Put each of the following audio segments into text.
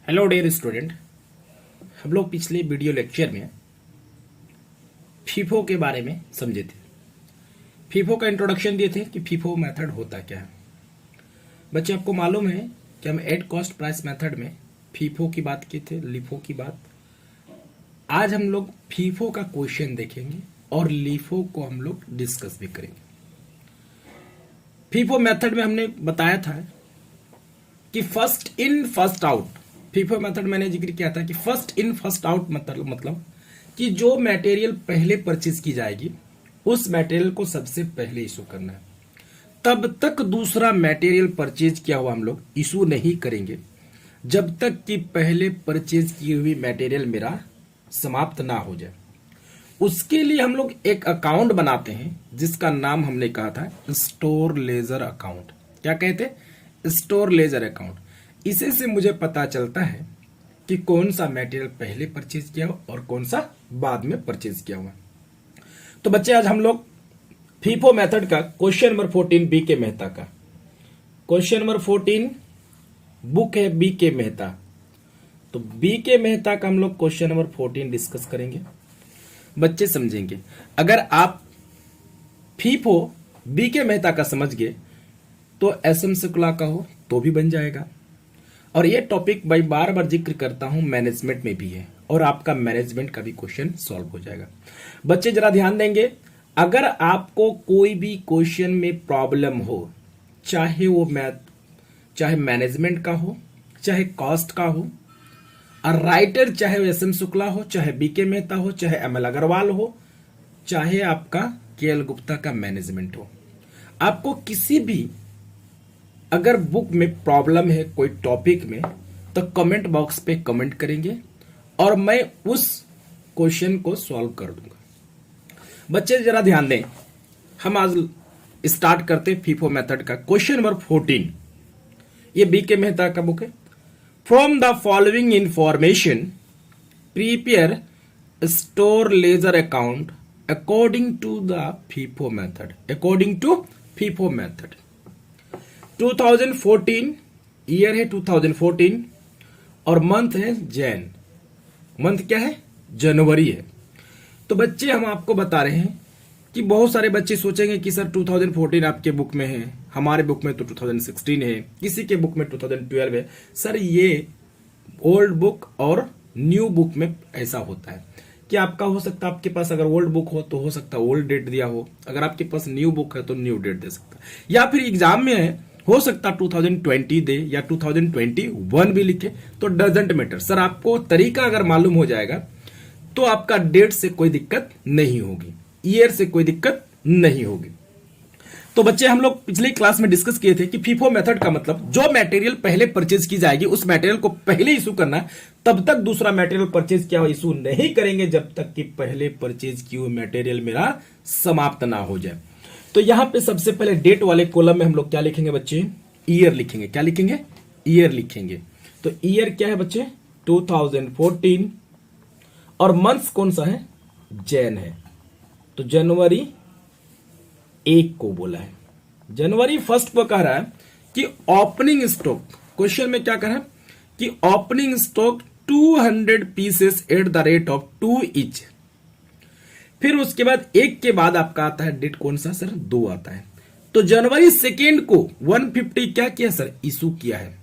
Hello dear student, हम लोग पिछले वीडियो लेक्चर में फीफो के बारे में समझे थे। फीफो का इंट्रोडक्शन दिए थे कि फीफो मेथड होता क्या है। बच्चे, आपको मालूम है कि हम एड कॉस्ट प्राइस मेथड में फीफो की बात की थे, लिफो की बात। आज हम लोग फीफो का क्वेश्चन देखेंगे और लिफो को हम लोग डिस्कस भी करेंगे। फीफो मेथड में हमने बताया था कि first in first out. FIFO method मैंने जिक्र किया था कि फर्स्ट इन फर्स्ट आउट मतलब कि जो मटेरियल पहले परचेज की जाएगी उस मटेरियल को सबसे पहले इशू करना है। तब तक दूसरा मटेरियल परचेज किया हुआ हम लोग इशू नहीं करेंगे जब तक कि पहले परचेज की हुई मटेरियल मेरा समाप्त ना हो जाए। उसके लिए हम लोग एक अकाउंट बनाते हैं जिसका नाम हमने कहा था स्टोर लेजर अकाउंट। क्या कहते? Store ledger account. इसे से मुझे पता चलता है कि कौन सा मटेरियल पहले परचेज किया हुआ और कौन सा बाद में परचेज किया हुआ। तो बच्चे, आज हम लोग फीफो मेथड का question number 14 B K Mehta का क्वेश्चन नंबर 14 बुक है बी के मेहता। तो बी के मेहता का हम लोग क्वेश्चन नंबर 14 डिस्कस करेंगे। बच्चे समझेंगे, अगर आप फीफो बी के मेहता का समझ गए तो एसएम शुक्ला का हो तो भी बन जाएगा। और ये टॉपिक भाई बार बार जिक्र करता हूं, मैनेजमेंट में भी है और आपका मैनेजमेंट का भी क्वेश्चन सॉल्व हो जाएगा। बच्चे जरा ध्यान देंगे, अगर आपको कोई भी क्वेश्चन में प्रॉब्लम हो, चाहे वो चाहे मैनेजमेंट का हो, चाहे कॉस्ट का हो, और राइटर चाहे एसएम शुक्ला हो, चाहे बीके मेहता हो, चाहे एमएल अग्रवाल हो, चाहे आपका केएल गुप्ता का मैनेजमेंट हो, आपको किसी भी अगर बुक में प्रॉब्लम है कोई टॉपिक में तो कमेंट बॉक्स पे कमेंट करेंगे और मैं उस क्वेश्चन को सॉल्व कर दूंगा। बच्चे जरा ध्यान दें, हम आज स्टार्ट करते हैं फीफो मेथड का क्वेश्चन नंबर 14। ये बी के मेहता का बुक है। From the following information prepare store ledger account according to the FIFO method. According to FIFO method 2014 year है 2014 और मंथ है जैन। मंथ क्या है? जनवरी है। तो बच्चे, हम आपको बता रहे हैं कि बहुत सारे बच्चे सोचेंगे कि सर 2014 आपके बुक में है, हमारे बुक में तो 2016 है, किसी के बुक में 2012 है। सर, ये ओल्ड बुक और न्यू बुक में ऐसा होता है कि आपका हो सकता है, आपके पास अगर ओल्ड बुक हो तो हो सकता है ओल्ड डेट दिया हो, अगर आपके पास न्यू बुक है तो न्यू डेट दे सकता है, या फिर एग्जाम में है हो सकता 2020 दे या 2021 भी लिखे, तो डजंट मैटर। सर, आपको तरीका अगर मालूम हो जाएगा तो आपका डेट से कोई दिक्कत नहीं होगी, ईयर से कोई दिक्कत नहीं होगी। तो बच्चे, हम लोग पिछली क्लास में डिस्कस किए थे कि फीफो मेथड का मतलब जो मटेरियल पहले परचेज की जाएगी उस मटेरियल को पहले इशू करना है। तब तक दूसरा मटेरियल परचेज किया हुआ इशू नहीं करेंगे जब तक कि पहले परचेज की हुई मटेरियल मेरा समाप्त ना हो जाए। तो यहां पे सबसे पहले डेट वाले कॉलम में हम लोग क्या लिखेंगे बच्चे? ईयर लिखेंगे। क्या लिखेंगे? ईयर लिखेंगे। तो ईयर क्या है बच्चे? 2014 और मंथ्स कौन सा है? जैन है। तो जनवरी 1 को बोला है। जनवरी 1 को कह रहा है कि ओपनिंग स्टॉक, क्वेश्चन में क्या कह रहा है कि opening stock 200 pieces at the rate of 2 each. फिर उसके बाद 1 के बाद आपका आता है डेट कौन सा? सर, 2 आता है। तो जनवरी 2 को 150 क्या किया सर? इशू किया है।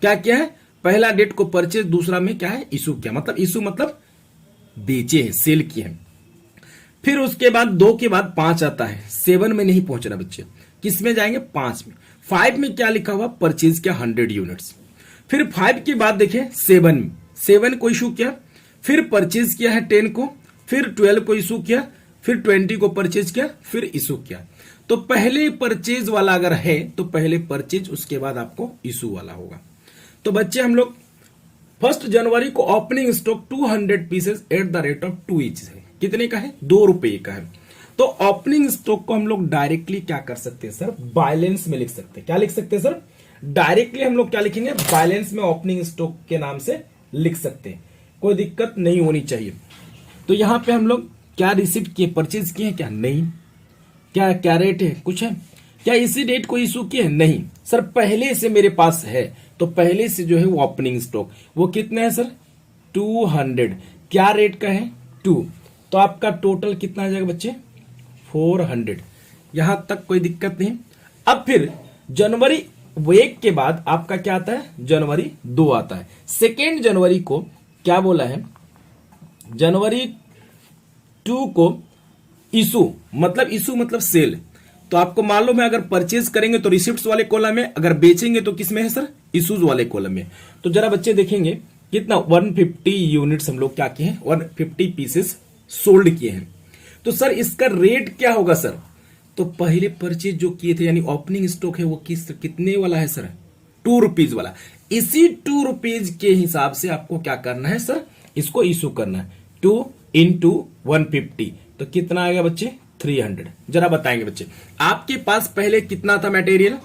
क्या किया है? पहला डेट को परचेज, दूसरा में क्या है? इशू किया। मतलब इशू मतलब बेचे हैं, सेल किए हैं। फिर उसके बाद 2 के बाद 5 आता है। 7 में नहीं पहुंच रहा बच्चे, किस में जाएंगे? 5 में। 5 में क्या लिखा हुआ? परचेज किया 100 यूनिट्स। फिर 5 के बाद देखिए 7 को इशू किया, फिर परचेज किया है 10 को, फिर 12 को इशू किया, फिर 20 को परचेज किया, फिर इशू किया। तो पहले परचेज वाला अगर है तो पहले परचेज, उसके बाद आपको इशू वाला होगा। तो बच्चे, हम लोग 1 जनवरी को opening stock 200 pieces at the rate of 2 each है। कितने का है? 2 रुपए का है। तो ओपनिंग स्टॉक को हम लोग डायरेक्टली क्या कर सकते हैं सर? बैलेंस में लिख सकते हैं। क्या लिख सकते हैं सर? डायरेक्टली हम लोग क्या लिखेंगे? बैलेंस में ओपनिंग स्टॉक के नाम से लिख सकते हैं, कोई दिक्कत नहीं होनी चाहिए। तो यहां पे हम लोग क्या रिसिप्ट किए? परचेज किए? क्या नहीं। क्या रेट है? कुछ है क्या? इसी डेट को इशू किए? नहीं सर, पहले से मेरे पास है तो पहले से जो है वो ओपनिंग स्टॉक वो कितना है सर 200, क्या रेट का है 2, तो आपका टोटल कितना आ जाएगा बच्चे 400। यहां तक कोई दिक्कत नहीं। अब फिर जनवरी 1 के बाद आपका क्या आता है जनवरी 2 आता है। 2 जनवरी को क्या बोला है, जनवरी 2 को इशू मतलब सेल। तो आपको मालूम है अगर परचेज करेंगे तो रिसिप्ट्स वाले कॉलम में, अगर बेचेंगे तो किसमें है सर इशूज वाले कॉलम में। तो जरा बच्चे देखेंगे कितना 150 यूनिट्स हम लोग क्या किए हैं 150 पीसेस सोल्ड किए हैं। तो सर इसका रेट क्या होगा सर, तो पहले परचेज जो किए थे यानी ओपनिंग स्टॉक है वो कितने वाला है सर 2 रुपीज वाला। इसी 2 रुपीज के हिसाब से आपको क्या करना है सर इसको इशू करना है 2 इंटू 150, तो कितना आएगा बच्चे 300। जरा बताएंगे बच्चे आपके पास पहले कितना था मटेरियल,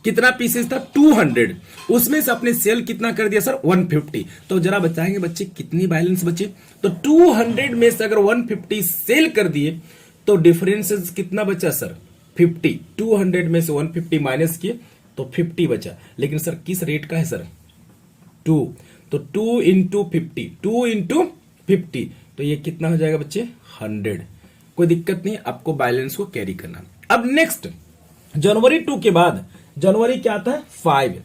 कितना पीसेस था 200, उसमें से आपने सेल कितना कर दिया सर 150। तो जरा बताएंगे बच्चे कितनी बैलेंस बचे, तो 200 में से अगर 150 सेल कर दिए तो डिफरेंसेस कितना बचा सर 50। 200 में से 150 माइनस किए तो 50 बचा, लेकिन सर किस रेट का है सर 2, तो 2 इंटू 50, 2 इंटू 50, तो ये कितना हो जाएगा बच्चे 100। कोई दिक्कत नहीं, आपको बैलेंस को कैरी करना। अब नेक्स्ट जनवरी 2 के बाद जनवरी क्या आता है 5,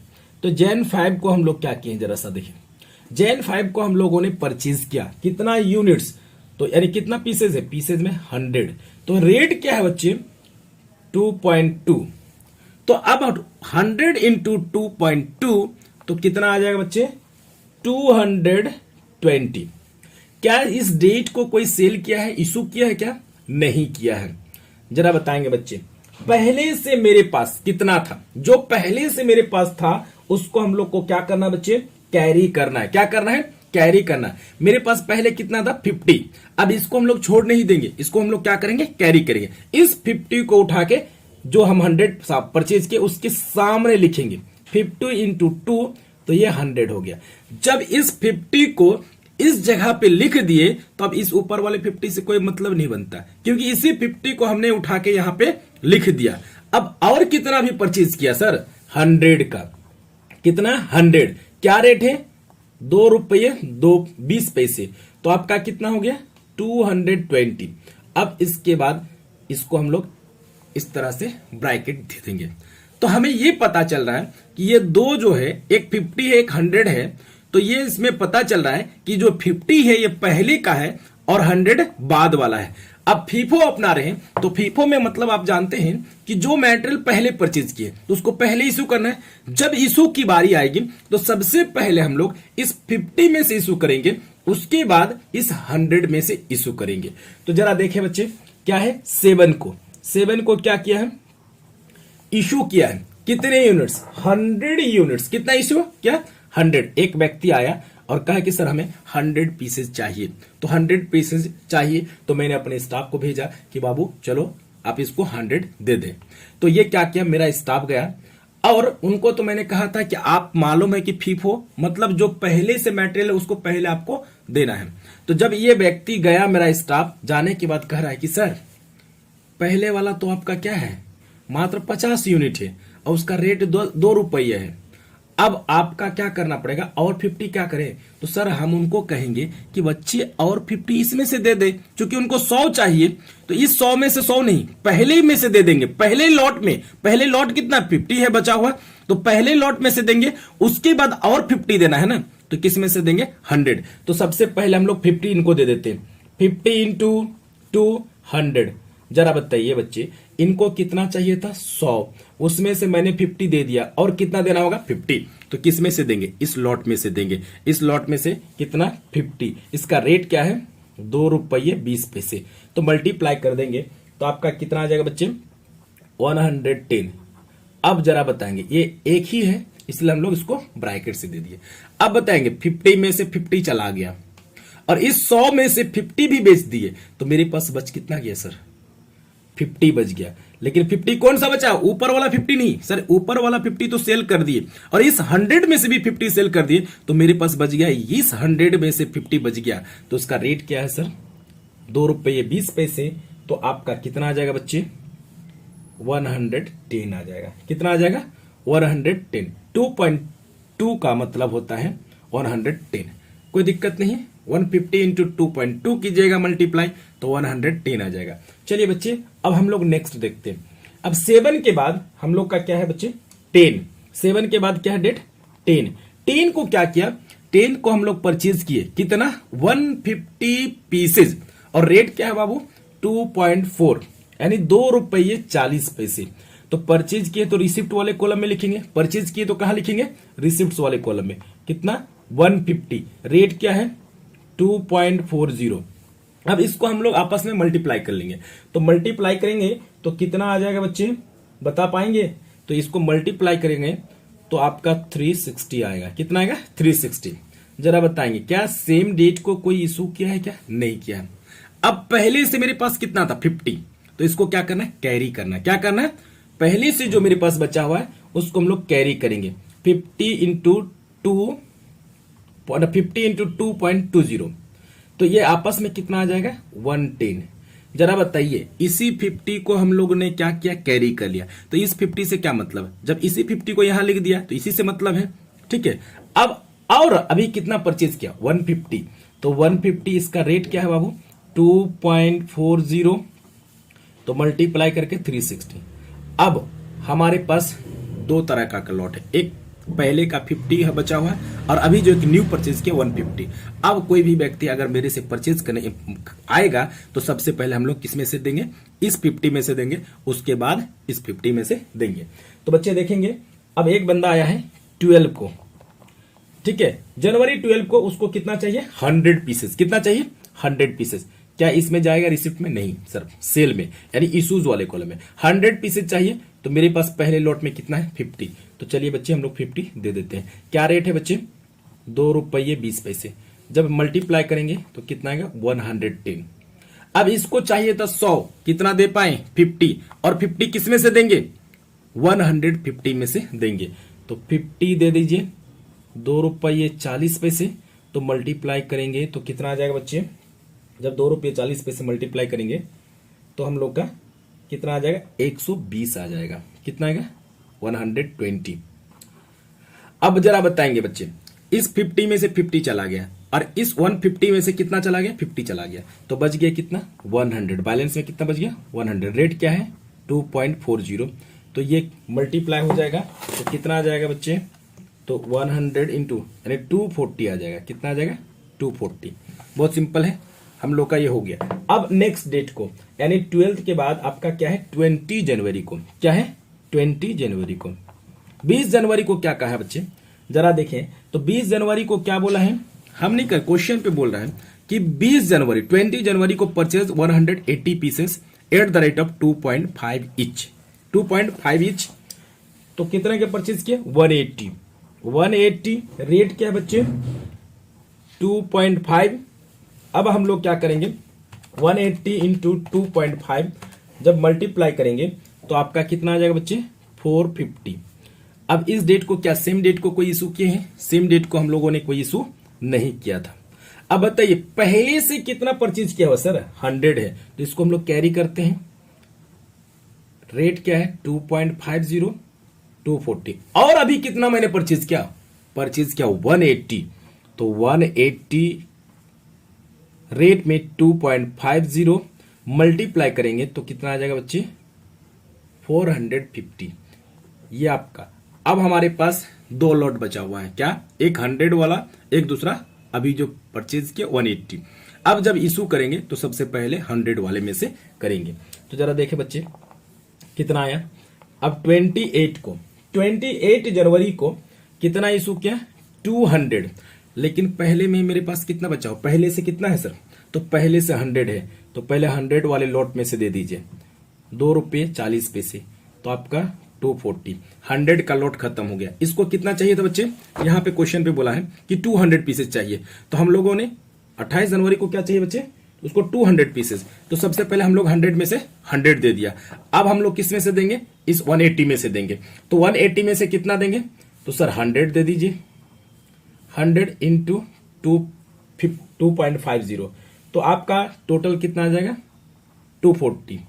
तो जैन 5 को हम लोग क्या किए जरा सा देखिए। जैन 5 को हम लोगों ने परचेज किया कितना यूनिट्स, तो यानी कितना पीसेज है, पीसेज में 100, तो रेट क्या है बच्चे 2.2। तो अब 100 इंटू 2.2 तो कितना आ जाएगा बच्चे 220। क्या इस डेट को कोई सेल किया है इशू किया है क्या, नहीं किया है। जरा बताएंगे बच्चे पहले से मेरे पास कितना था, जो पहले से मेरे पास था उसको हम लोग को क्या करना बच्चे कैरी करना है। क्या करना है कैरी करना है। मेरे पास पहले कितना था 50, अब इसको हम लोग छोड़ नहीं देंगे, इसको हम लोग क्या करेंगे कैरी करेंगे। इस 50 को उठा के जो हम 100 परचेज किए उसके सामने लिखेंगे 50 इंटू 2, तो ये 100 हो गया। जब इस 50 को इस जगह पे लिख दिए तो अब इस ऊपर वाले 50 से कोई मतलब नहीं बनता, क्योंकि इसी 50 को हमने उठा के यहां पे लिख दिया। अब और कितना भी परचेज किया सर 100 का, कितना 100, क्या रेट है 2 रुपये 20 पैसे, तो आपका कितना हो गया 220। अब इसके बाद इसको हम लोग इस तरह से ब्रैकेट दे देंगे, तो हमें ये पता चल रहा है कि ये दो जो है एक 50 है एक 100 है, तो ये इसमें पता चल रहा है कि जो 50 है ये पहले का है और 100 बाद वाला है। अब फीफो अपना रहे हैं, तो फीफो में मतलब आप जानते हैं कि जो मटेरियल पहले परचेज किए तो उसको पहले इशू करना है। जब इशू की बारी आएगी तो सबसे पहले हम लोग इस 50 में से इशू करेंगे, उसके बाद इस 100 में से इशू करेंगे। तो जरा देखें बच्चे क्या है 7 को क्या किया है इशू किया है, कितने यूनिट्स 100 यूनिट्स, कितना इशू क्या 100। एक व्यक्ति आया और कहा कि सर हमें 100 पीसेज चाहिए, तो 100 पीसेज चाहिए, तो मैंने अपने स्टाफ को भेजा कि बाबू चलो आप इसको 100 दे दें। तो ये क्या किया मेरा स्टाफ गया और उनको तो मैंने कहा था कि आप मालूम है कि फीफो मतलब जो पहले से मटेरियल है उसको पहले आपको देना है। तो जब ये व्यक्ति गया मेरा स्टाफ जाने के बाद कह रहा है कि सर पहले वाला तो आपका क्या है मात्र 50 यूनिट है और उसका रेट 2 रुपये है, अब आपका क्या करना पड़ेगा और 50 क्या करें। तो सर हम उनको कहेंगे कि बच्चे और 50 इसमें से दे दे, क्योंकि उनको 100 चाहिए, तो इस 100 में से 100 नहीं पहले ही में से दे देंगे। पहले लॉट में, पहले लॉट कितना 50 है बचा हुआ, तो पहले लॉट में से देंगे, उसके बाद और 50 देना है ना, तो किस में से देंगे 100। तो सबसे पहले हम लोग 50 इनको दे देते हैं, 50 इंटू 200। जरा बताइए बच्चे इनको कितना चाहिए था 100, उसमें से मैंने 50 दे दिया और कितना देना होगा 50, तो किस में से देंगे इस लॉट में से देंगे। इस लॉट में से कितना 50, इसका रेट क्या है 2 रुपये 20 पैसे, तो मल्टीप्लाई कर देंगे तो आपका कितना आ जाएगा बच्चे 110। अब जरा बताएंगे ये एक ही है इसलिए हम लोग इसको ब्रैकेट से दे दिए। अब बताएंगे 50 में से 50 चला गया और इस 100 में से 50 भी बेच दिए, तो मेरे पास बच कितना गया सर 50 बच गया। लेकिन 50 कौन सा बचा ऊपर वाला 50 नहीं सर, ऊपर वाला 50 तो सेल कर दिए और इस 100 में से भी 50 सेल कर दिए, तो मेरे पास बच गया इस 100 में से 50 बच गया, तो उसका रेट क्या है सर 2 रुपये 20 पैसे। तो आपका कितना आ जाएगा बच्चे 110 आ जाएगा, कितना आ जाएगा 110, 2 का मतलब होता है 110। कोई दिक्कत नहीं है। 150 इंटू 2.2 कीजिएगा मल्टीप्लाई तो 110 आ जाएगा। चलिए बच्चे अब हम लोग नेक्स्ट देखते हैं। अब 7 के बाद हम लोग का क्या है बच्चे 10। 7 के बाद क्या है डेट 10। 10 को क्या किया 10 को हम लोग परचेज किए कितना 150 पीसेज और रेट क्या है बाबू 2.4 यानी 2 रुपये 40 पैसे। तो परचेज किए तो रिसिप्ट वाले कॉलम में लिखेंगे, परचेज किए तो कहां लिखेंगे रिसिप्ट वाले कॉलम में। कितना 150 रेट क्या है 2.40। अब इसको हम लोग आपस में मल्टीप्लाई कर लेंगे। तो मल्टीप्लाई करेंगे तो कितना आ जाएगा बच्चे बता पाएंगे। तो इसको मल्टीप्लाई करेंगे तो आपका 360 आएगा। कितना आएगा 360। जरा बताएंगे क्या सेम डेट को कोई इशू किया है क्या नहीं किया है। अब पहले से मेरे पास कितना था 50 तो इसको क्या करना है कैरी करना है। क्या करना है पहले से जो मेरे पास बचा हुआ है उसको हम लोग कैरी करेंगे 50 इंटू 2.20 तो ये आपस में कितना आ जाएगा 110। जरा बताइए इसी 50 को हम लोगों ने क्या किया कैरी कर लिया। तो इस 50 से क्या मतलब जब इसी 50 को यहां लिख दिया तो इसी से मतलब है। ठीक है अब और अभी कितना परचेज किया 150 तो 150 इसका रेट क्या है बाबू 2.40 तो मल्टीप्लाई करके 360। अब हमारे पास दो तरह का लॉट है, एक पहले का 50 है बचा हुआ है और अभी जो एक न्यू परचेज किया 150। अब कोई भी व्यक्ति अगर मेरे से परचेज करने आएगा तो सबसे पहले हम लोग किस में से देंगे इस 50 में से देंगे, उसके बाद इस 50 में से देंगे। तो बच्चे देखेंगे अब एक बंदा आया है 12 को, ठीक है जनवरी 12 को, उसको कितना चाहिए 100 पीसेस। कितना चाहिए 100 पीसेस। क्या इसमें जाएगा रिसिप्ट में नहीं सर सेल में यानी इशूज वाले कॉलम में 100 पीसेस चाहिए। तो मेरे पास पहले लॉट में कितना है 50। तो चलिए बच्चे हम लोग 50 दे देते हैं। क्या रेट है बच्चे 2 रुपये 20 पैसे। जब मल्टीप्लाई करेंगे तो कितना आएगा 110। अब इसको चाहिए था 100 कितना दे पाए 50 और 50 किस में से देंगे 150 में से देंगे। तो 50 दे दीजिए 2 रुपये 40 पैसे। तो मल्टीप्लाई करेंगे तो कितना आ जाएगा बच्चे जब 2 रुपये 40 पैसे मल्टीप्लाई करेंगे तो हम लोग का कितना आ जाएगा 120 आ जाएगा। कितना आएगा 120। अब जरा बताएंगे बच्चे इस 50 में से 50 चला गया और इस 150 में से कितना चला गया 50 चला गया तो बच गया कितना 100। बैलेंस में कितना बच गया 100। रेट क्या है 2.40। तो ये मल्टीप्लाई हो जाएगा तो कितना आ जाएगा बच्चे तो 100 इंटू यानी 240 आ जाएगा। कितना आ जाएगा 240। बहुत सिंपल है हम लोग का ये हो गया। अब नेक्स्ट डेट को यानी 12th के बाद आपका क्या है 20 जनवरी को। क्या है 20 जनवरी को। 20 जनवरी को क्या कहा है बच्चे जरा देखें तो 20 जनवरी को क्या बोला है हम नहीं कर क्वेश्चन पे बोल रहा है कि 20 जनवरी को purchase 180 pieces at the rate of 2.5 each. 2.5 each तो कितने के परचेज किए 180 रेट क्या है बच्चे 2.5। अब हम लोग क्या करेंगे 180 इंटू 2.5 जब मल्टीप्लाई करेंगे तो आपका कितना आ जाएगा बच्चे 450। अब इस डेट को क्या सेम डेट को कोई इशू किए हैं सेम डेट को हम लोगों ने कोई इशू नहीं किया था। अब बताइए पहले से कितना परचेज किया हुआ सर 100 है तो इसको हम लोग कैरी करते हैं। रेट क्या है 2.50 240 और अभी कितना मैंने परचेज किया 180। तो 180 रेट में 2.50 मल्टीप्लाई करेंगे तो कितना आ जाएगा बच्चे 450। ये आपका अब हमारे पास दो लॉट बचा हुआ है क्या एक 100 वाला एक दूसरा अभी जो परचेज किया 180। अब जब इशू करेंगे तो सबसे पहले 100 वाले में से करेंगे। तो जरा देखें बच्चे कितना आया। अब 28 जनवरी को कितना इशू किया 200 लेकिन पहले में मेरे पास कितना बचा हो पहले से कितना है सर तो पहले से 100 है तो पहले 100 वाले लॉट में से दे दीजिए 2 रुपये 40 पैसे तो आपका 240। 100 का लॉट खत्म हो गया। इसको कितना चाहिए था बच्चे यहाँ पे क्वेश्चन पे बोला है कि 200 पीसेस चाहिए। तो हम लोगों ने 28 जनवरी को क्या चाहिए बच्चे उसको 200 पीसेस। तो सबसे पहले हम लोग 100 में से 100 दे दिया। अब हम लोग किस में से देंगे इस 180 में से देंगे। तो 180 में से कितना देंगे तो सर 100 दे दीजिए 100 इंटू 2.50 तो आपका टोटल कितना आ जाएगा 240।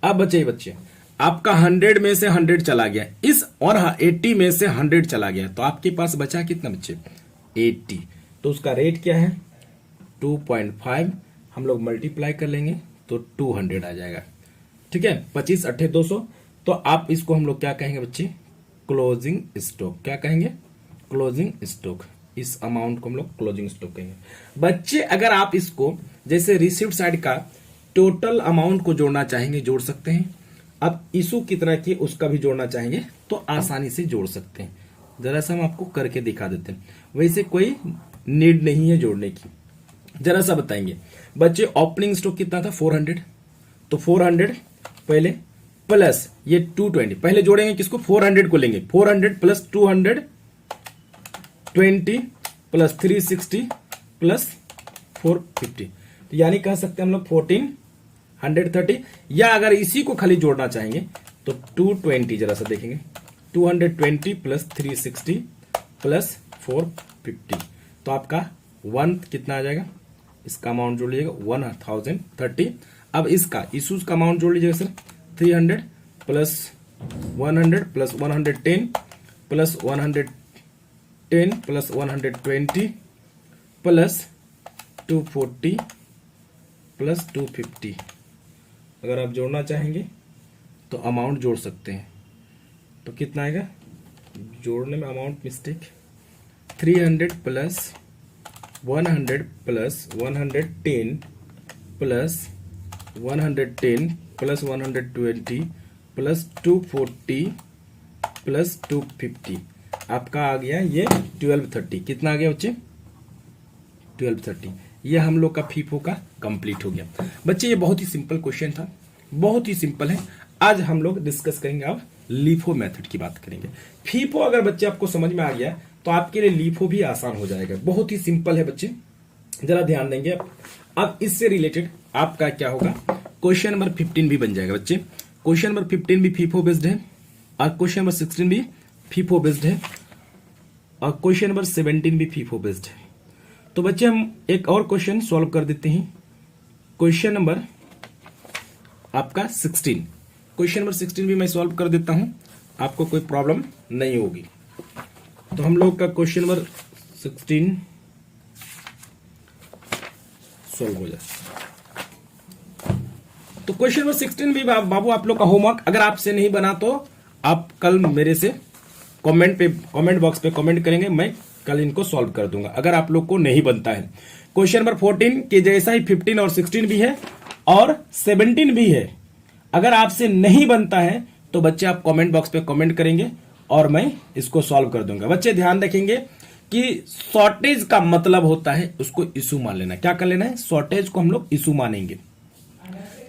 अब बचे बच्चे आपका 100 में से 100 चला गया, इस और 80 में से 100 चला गया, तो आपके पास बचा कितना बच्चे 80। तो उसका रेट क्या है 2.5, हम लोग मल्टीप्लाई कर लेंगे तो 200 आ जाएगा। ठीक है, 25 अट्ठे 200। तो आप इसको हम लोग क्या कहेंगे बच्चे क्लोजिंग स्टॉक। क्या कहेंगे क्लोजिंग स्टॉक। इस अमाउंट को हम लोग क्लोजिंग स्टॉक कहेंगे। बच्चे अगर आप इसको जैसे रिसिप्ट साइड का टोटल अमाउंट को जोड़ना चाहेंगे जोड़ सकते हैं। अब इशू कितना की उसका भी जोड़ना चाहेंगे तो आसानी से जोड़ सकते हैं। जरा सा हम आपको करके दिखा देते हैं, वैसे कोई नीड नहीं है जोड़ने की। जरा सा बताएंगे बच्चे ओपनिंग स्टॉक कितना था 400, तो 400 पहले प्लस ये 220, पहले जोड़ेंगे किसको 400 को लेंगे, 400 प्लस 220 प्लस 360 प्लस 450, तो यानी कह सकते हैं हम लोग 1430। या अगर इसी को खाली जोड़ना चाहेंगे तो 220, जरा सा देखेंगे 220 प्लस 360 प्लस 450, तो आपका 1 कितना आ जाएगा, इसका अमाउंट जोड़ लीजिएगा 1030। अब इसका इशूज का अमाउंट जोड़ लीजिएगा sir 300 plus 100 plus 110 plus 110 plus 120 plus 240 plus 250। अगर आप जोड़ना चाहेंगे तो अमाउंट जोड़ सकते हैं, तो कितना आएगा, जोड़ने में amount mistake, 300 plus 100 plus 110 plus 110 plus 120 plus 240 plus 250, आपका आ गया ये 1230। कितना आ गया बच्चे 1230। ये हम लोग का फीफो का कंप्लीट हो गया। बच्चे ये बहुत ही सिंपल क्वेश्चन था, बहुत ही सिंपल है। आज हम लोग डिस्कस करेंगे, अब लीफो मेथड की बात करेंगे। फीफो अगर बच्चे आपको समझ में आ गया तो आपके लिए लीफो भी आसान हो जाएगा। बहुत ही सिंपल है बच्चे, जरा ध्यान देंगे। अब इससे रिलेटेड आपका क्या होगा, क्वेश्चन नंबर 15 भी बन जाएगा बच्चे। क्वेश्चन नंबर 15 भी फीफो बेस्ड है और क्वेश्चन नंबर 16 भी फीफो बेस्ड है और क्वेश्चन नंबर 17 भी फीफो बेस्ड है। तो बच्चे हम एक और क्वेश्चन सॉल्व कर देते हैं। क्वेश्चन नंबर आपका 16, क्वेश्चन नंबर 16 भी मैं सॉल्व कर देता हूं, आपको कोई प्रॉब्लम नहीं होगी। तो हम लोग का क्वेश्चन नंबर 16 सॉल्व हो जाए। तो क्वेश्चन नंबर 16 भी बाबू आप लोग का होमवर्क अगर आपसे नहीं बना तो आप कल मेरे से कमेंट बॉक्स पे कमेंट करेंगे, मैं कल इनको सॉल्व कर दूंगा अगर आप लोग को नहीं बनता है। क्वेश्चन नंबर 14 के जैसा ही 15 और 16 भी है और 17 भी है। अगर आपसे नहीं बनता है तो बच्चे आप कमेंट बॉक्स पे कमेंट करेंगे और मैं इसको सॉल्व कर दूंगा। बच्चे ध्यान रखेंगे कि शॉर्टेज का मतलब होता है उसको इशू मान लेना। क्या कर लेना है, शॉर्टेज को हम लोग इशू मानेंगे।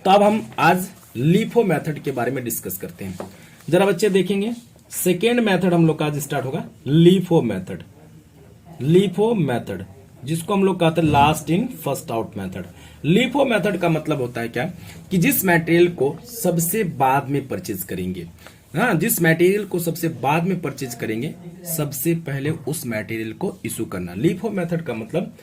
तो अब हम आज लीफो मेथड के बारे में डिस्कस करते हैं। जरा बच्चे देखेंगे, सेकेंड मेथड हम लोग का आज स्टार्ट होगा, लीफो मेथड। लीफो मेथड जिसको हम लोग कहते हैं last in first out method. LIFO method का मतलब होता है क्या, कि जिस मटेरियल को सबसे बाद में परचेज करेंगे, हाँ, जिस मटेरियल को सबसे बाद में परचेज करेंगे सबसे पहले उस मटेरियल को इशू करना। लीफो मेथड का मतलब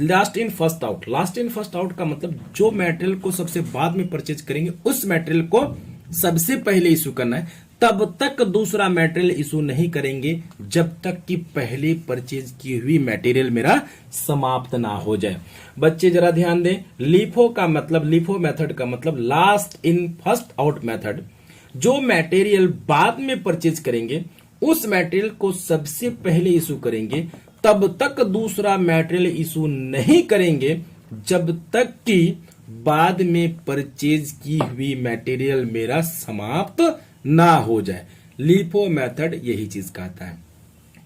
last in first out. Last in first out का मतलब जो मटेरियल को सबसे बाद में परचेज करेंगे उस मटेरियल को सबसे पहले इशू करना है। तब तक दूसरा मटेरियल इशू नहीं करेंगे जब तक कि पहले परचेज की हुई मटेरियल मेरा समाप्त ना हो जाए। बच्चे जरा ध्यान दें, लीफो का मतलब, लीफो मेथड का मतलब last in first out method. जो मटेरियल बाद में परचेज करेंगे उस मटेरियल को सबसे पहले इशू करेंगे, तब तक दूसरा मटेरियल इशू नहीं करेंगे जब तक कि बाद में परचेज की हुई मटेरियल मेरा समाप्त ना हो जाए। लीफो मेथड यही चीज कहता है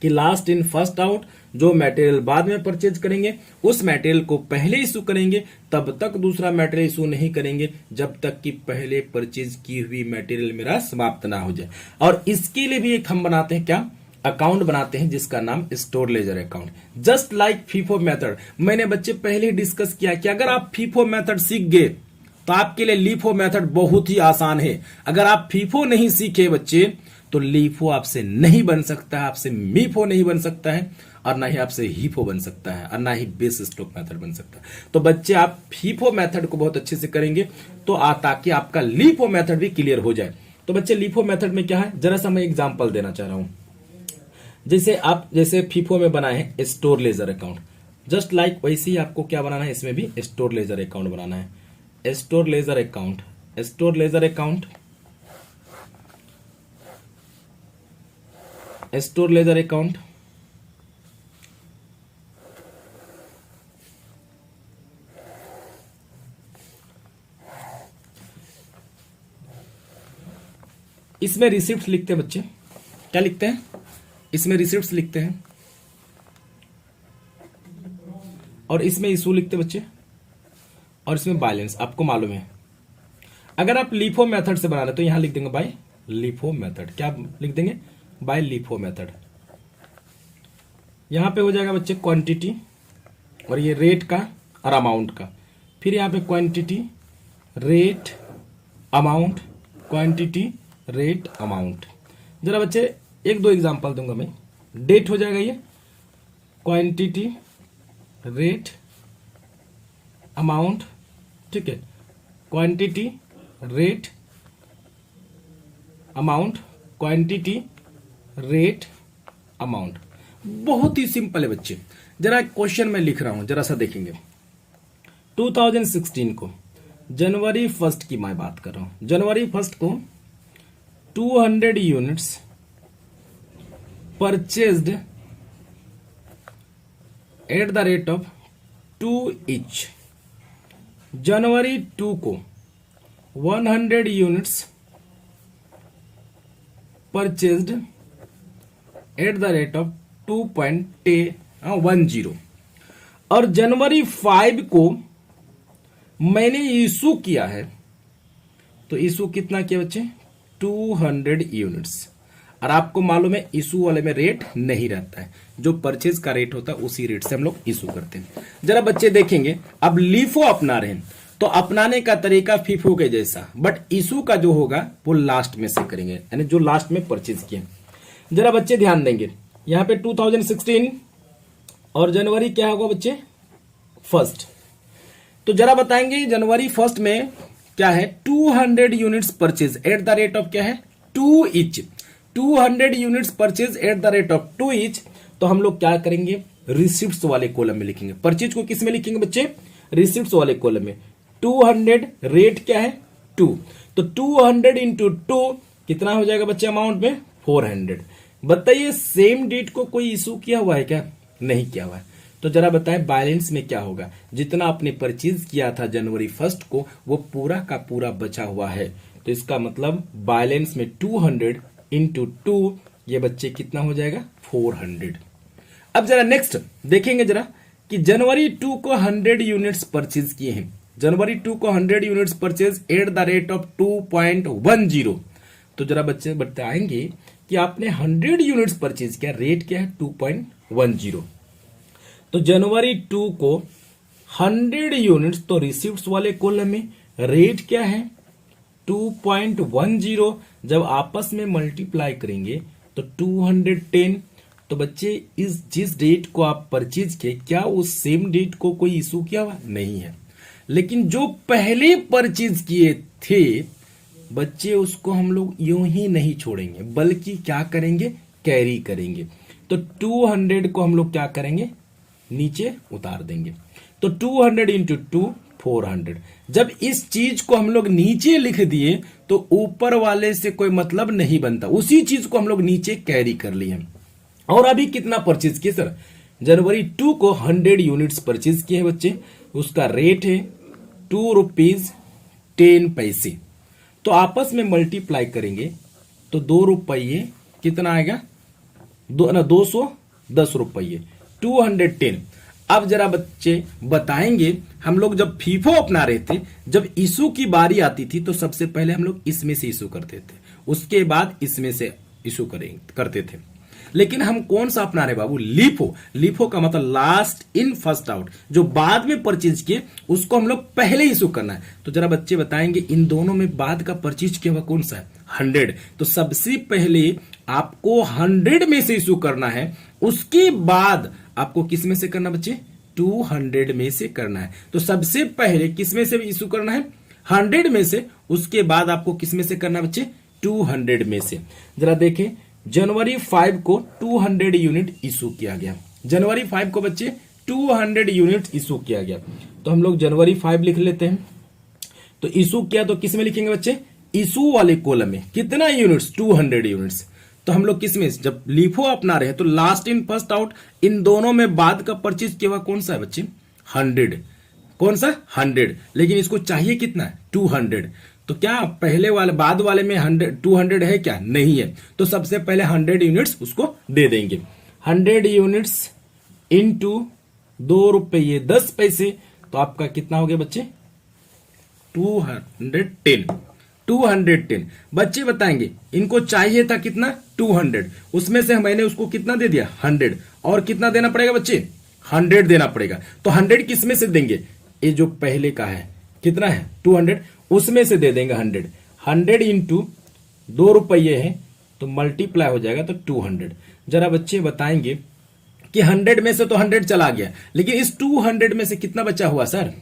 कि लास्ट इन फर्स्ट आउट, जो मटेरियल बाद में परचेज करेंगे उस मटेरियल को पहले इशू करेंगे, तब तक दूसरा मटेरियल इशू नहीं करेंगे जब तक कि पहले परचेज की हुई मटेरियल मेरा समाप्त ना हो जाए। और इसके लिए भी एक हम बनाते हैं, क्या, अकाउंट बनाते हैं जिसका नाम store ledger account. Just like FIFO method. मैंने बच्चे पहले डिस्कस किया कि अगर आप फीफो मेथड सीख गए तो आपके लिए लीफो मेथड बहुत ही आसान है। अगर आप फीफो नहीं सीखे बच्चे तो लीफो आपसे नहीं बन सकता है, आपसे मीफो नहीं बन सकता है और ना ही आपसे हीफो बन सकता है और ना ही बेस स्टॉक मेथड बन सकता है। तो बच्चे आप फीफो मेथड को बहुत अच्छे से करेंगे तो ताकि आपका लीफो मेथड भी क्लियर हो जाए। तो तो बच्चे लीफो मेथड में क्या है, जरा सा मैं एग्जांपल देना चाह रहा हूं। जैसे फीफो में बनाए हैं store ledger account, just like वैसे ही आपको क्या बनाना है, इसमें भी स्टोर लेजर अकाउंट बनाना है। Store ledger account, store ledger account, store ledger account, इसमें रिसिप्ट लिखते हैं बच्चे, क्या लिखते हैं, इसमें रिसिप्ट लिखते हैं, और इसमें इशू लिखते हैं बच्चे, और इसमें बैलेंस। आपको मालूम है अगर आप लीफो मेथड से बना रहे तो यहां लिख देंगे बाय लीफो मेथड। क्या लिख देंगे, बाय लीफो मेथड। यहां पे हो जाएगा बच्चे क्वांटिटी, और ये रेट का और अमाउंट का, फिर यहां पे quantity, rate, amount, quantity, rate, amount. जरा बच्चे एक दो एग्जांपल दूंगा मैं। डेट हो जाएगा ये क्वांटिटी, रेट, अमाउंट, ठीक है, quantity, rate, amount, quantity, rate, amount. बहुत ही सिंपल है बच्चे। जरा क्वेश्चन में लिख रहा हूं, जरा सा देखेंगे। 2016 को जनवरी 1 की मैं बात कर रहा हूं। जनवरी 1 को 200 units purchased at the rate of 2 each। जनवरी 2 को 100 units purchased at the rate of 2.10। और जनवरी 5 को मैंने इशू किया है, तो इशू कितना किया बच्चे, 200 यूनिट्स। और आपको मालूम है इशू वाले में रेट नहीं रहता है, जो परचेज का रेट होता है उसी रेट से हम लोग इशू करते हैं। जरा बच्चे देखेंगे, अब लीफो अपना रहे हैं तो अपनाने का तरीका फीफो के जैसा, बट इशू का जो होगा वो लास्ट में से करेंगे, यानी जो लास्ट में परचेज किए। जरा बच्चे ध्यान देंगे, यहां पे 2016 और जनवरी क्या होगा बच्चे, 1। तो जरा बताएंगे जनवरी 1 में क्या है, 200 units purchase at the rate of क्या है, 2 each। 200 units purchase at the rate of 2 each। तो हम लोग क्या करेंगे, रिसिप्ट्स वाले कॉलम में लिखेंगे। परचेज को किस में लिखेंगे बच्चे, रिसिप्ट्स वाले कॉलम में। 200 रेट क्या है, 2, तो 200 इंटू 2 कितना हो जाएगा बच्चे अमाउंट में, 400। बताइए सेम डेट को कोई इशू किया हुआ है क्या, नहीं किया हुआ है। तो जरा बताएं बैलेंस में क्या होगा, जितना आपने परचेज किया था जनवरी 1 को वो पूरा का पूरा बचा हुआ है। तो इसका मतलब बैलेंस में 200 इंटू 2 ये बच्चे कितना हो जाएगा, 400। अब जरा नेक्स्ट देखेंगे जरा कि जनवरी 2 को 100 यूनिट्स परचेज किए हैं। जनवरी 2 को 100 units purchase at the rate of 2.10। तो जरा बच्चे बताएंगे कि आपने 100 यूनिट्स परचेज किया, रेट क्या है, 2.10। तो जनवरी 2 को 100 यूनिट्स, तो रिसिप्ट्स वाले कॉलम में रेट क्या है, 2.10। जब आपस में मल्टीप्लाई करेंगे तो 210। तो बच्चे इस जिस डेट को आप परचेज किए, क्या उस सेम डेट को कोई इशू किया हुआ नहीं है, लेकिन जो पहले परचेज किए थे बच्चे उसको हम लोग यूं ही नहीं छोड़ेंगे, बल्कि क्या करेंगे, कैरी करेंगे। तो 200 को हम लोग क्या करेंगे, नीचे उतार देंगे। तो 200 इंटू 2 400। जब इस चीज को हम लोग नीचे लिख दिए तो ऊपर वाले से कोई मतलब नहीं बनता, उसी चीज को हम लोग नीचे कैरी कर लिए। और अभी कितना परचेज किए सर, जनवरी 2 को 100 यूनिट्स परचेज किए हैं बच्चे, उसका रेट है 2 रुपीज 10 पैसे। तो आपस में मल्टीप्लाई करेंगे तो 2 रुपये कितना आएगा, 210 रुपये, 210। अब जरा बच्चे बताएंगे, हम लोग जब फीफो अपना रहे थे, जब इशू की बारी आती थी तो सबसे पहले हम लोग इसमें से इशू करते थे, उसके बाद इसमें से इशू करते थे। लेकिन हम कौन सा अपना रहे बाबू, लीफो। लीफो का मतलब लास्ट इन फर्स्ट आउट, जो बाद में परचेज किए उसको हम लोग पहले इशू करना है। तो जरा बच्चे बताएंगे इन दोनों में बाद का परचेज किया हुआ कौन सा है, 100। तो सबसे पहले आपको 100 में से इशू करना है, उसके बाद आपको किस में से करना बच्चे, 200 में से करना है। तो सबसे पहले किस में से इशू करना है, 100 में से, उसके बाद आपको किस में से करना बच्चे, 200 में से। जरा देखें, जनवरी 5 को 200 यूनिट इशू किया गया। जनवरी 5 को बच्चे 200 यूनिट इशू किया गया, तो हम लोग जनवरी 5 लिख लेते हैं। तो इशू किया तो किस में लिखेंगे बच्चे? इशू वाले कॉलम में। कितना यूनिट्स? 200 यूनिट्स। तो हम लोग किस में, जब लीफो अपना रहे तो लास्ट इन फर्स्ट आउट, इन दोनों में बाद का परचेज किया हुआ कौन सा है बच्चे? 100। कौन सा? 100। लेकिन इसको चाहिए कितना? 200। तो क्या पहले वाले बाद वाले में 200 है क्या? नहीं है। तो सबसे पहले 100 यूनिट्स उसको दे देंगे। 100 यूनिट्स इंटू 2 रुपये 10 पैसे, तो आपका कितना हो गया बच्चे? 210। 210 बच्चे बताएंगे, इनको चाहिए था कितना? 200। उसमें से मैंने उसको कितना दे दिया? 100। और कितना देना पड़ेगा बच्चे? 100 देना पड़ेगा। तो 100 किस में से देंगे? ये जो पहले का है कितना है? 200, उसमें से दे देंगे 100। 100 इंटू 2 रुपये है तो मल्टीप्लाई हो जाएगा तो 200। जरा बच्चे बताएंगे कि 100 में से तो 100 चला गया, लेकिन इस 200 में से कितना बचा हुआ सर?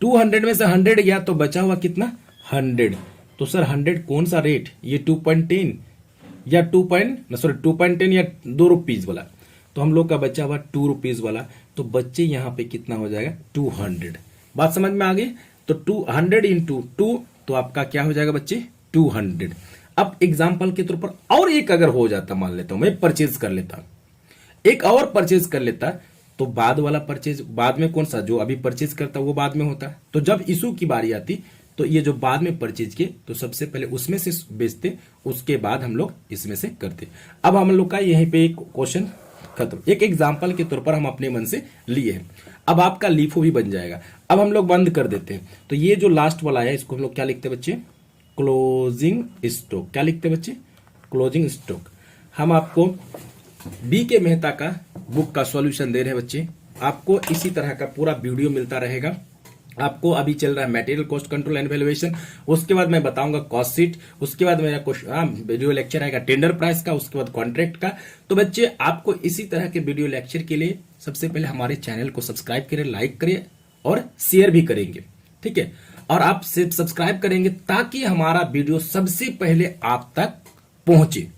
200 में से 100 गया तो बचा हुआ कितना? 100। तो सर 100 कौन सा रेट? ये 2.10 या 2.10 या 2 रुपीज वाला। तो हम लोग का बचा हुआ 2 रुपीज वाला। तो बच्चे यहां पे कितना हो जाएगा? 200। बात समझ में आ गई? तो 200 इंटू 2, तो आपका क्या हो जाएगा बच्चे? 200। अब एग्जाम्पल के तौर पर और एक अगर हो जाता, मान लेता हूं मैं परचेज कर लेता, एक और परचेज कर लेता, तो बाद वाला परचेज बाद में कौन सा? जो अभी परचेज करता वो बाद में होता। तो जब इशू की बारी आती तो ये जो बाद में परचेज किए तो सबसे पहले उसमें से बेचते, उसके बाद हम लोग इसमें से करते। अब हम लोग का यहीं पे एक क्वेश्चन खत्म। एक एग्जाम्पल के तौर पर हम अपने मन से लिए हैं। अब आपका लीफो भी बन जाएगा। अब हम लोग बंद कर देते हैं। तो ये जो लास्ट वाला है इसको हम लोग क्या लिखते हैं बच्चे? Closing stock. क्या लिखते हैं बच्चे? Closing stock. हम आपको बी के मेहता का बुक का सॉल्यूशन दे रहे हैं बच्चे। आपको इसी तरह का पूरा वीडियो मिलता रहेगा। आपको अभी चल रहा है material cost control and valuation, उसके बाद मैं बताऊंगा कॉस्ट शीट, उसके बाद मेरा वीडियो लेक्चर आएगा टेंडर प्राइस का, उसके बाद कॉन्ट्रैक्ट का। तो बच्चे आपको इसी तरह के वीडियो लेक्चर के लिए सबसे पहले हमारे चैनल को सब्सक्राइब करें, लाइक करें और शेयर भी करेंगे, ठीक है? और आप सब्सक्राइब करेंगे ताकि हमारा वीडियो सबसे पहले आप तक पहुंचे।